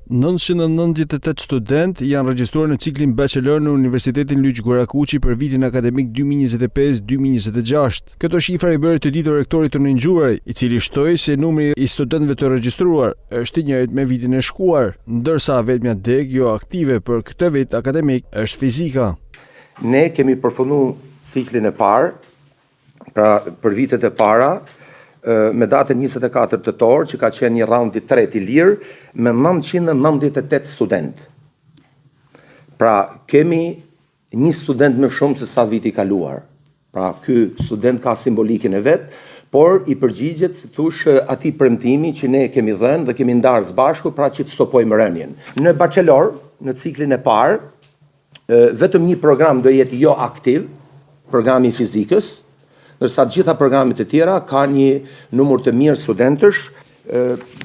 998 student janë regjistruar në ciklin bachelor në Universitetin Lyç Gorakuqi për vitin akademik 2025-2026. Këto shifra i bëri të ditur rektorit të Nëngjuraj, i cili shtoi se numri i studentëve të regjistruar është i njëjtë me vitin e shkuar, ndërsa vetmja deg jo aktive për këtë vit akademik është fizika. Ne kemi përfunduar ciklin e parë, pra për vitet e para, me datën 24 tetor, që ka qenë një raund i tretë i lirë, me 998 student. Pra, kemi një student më shumë se sa viti kaluar. Pra, ky student ka simbolikin e vetë, por i përgjigjet, si thush, atij premtimi që ne kemi dhënë dhe kemi ndarë së bashku, pra që të stopojmë rënien. Në bachelor, në ciklin e parë, vetëm një program do jetë jo aktiv, programi fizikës, ndërsa gjitha programet e tjera ka një numër të mirë studentësh.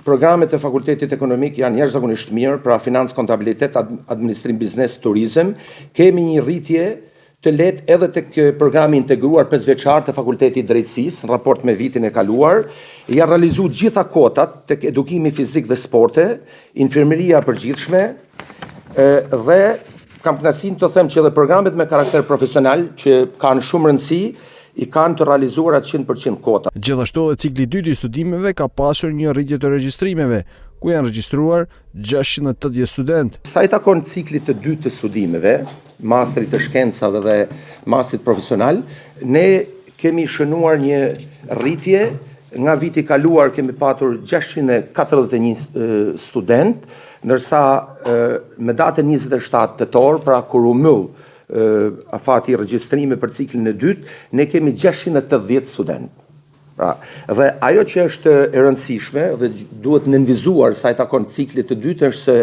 Programet e Fakultetit Ekonomik janë jashtëzakonisht mirë, pra financë, kontabilitet, administrim, biznes, turizëm. Kemi një rritje të lehtë edhe tek programi integruar 5 vjeçar të Fakultetit Drejtësisë në raport me vitin e kaluar. Janë realizuar gjitha kotat tek edukimi fizik dhe sporte, infirmeria e përgjithshme dhe kam kënaqësinë të them që edhe programet me karakter profesional që kanë shumë rëndësi i kanë të realizuar atë 100% kota. Gjithashtu edhe cikli i dytë i studimeve ka pasur një rritje të regjistrimeve, ku janë regjistruar 680 studentë. Sa i takon ciklit të dytë të studimeve, masterit të shkencave dhe masterit profesional, ne kemi shënuar një rritje. Nga viti kaluar kemi patur 641 student, ndërsa me datën 27 tetor, pra kur u mbyll afati regjistrime për ciklin e dytë, ne kemi 680 student. Pra, dhe ajo që është e rëndësishme dhe duhet nënvizuar sa i takon ciklit të dytë është se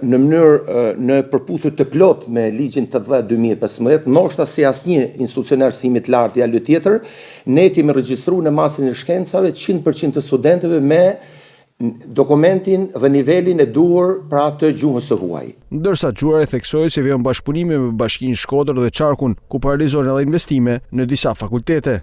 në mënyrë në përputhje të plot me ligjin 80/2015, ndoshta si asnjë institucioner simi të lartë i alë tjetër, ne kemi regjistruar në masën e shkencave 100% të studentëve me dokumentin dhe nivelin e duhur pra të gjuhës së huaj. Ndërsa Gjuraj theksoi se vjen bashkëpunime me Bashkinë Shkodër dhe Çarkun, ku po realizohen edhe investime në disa fakultete.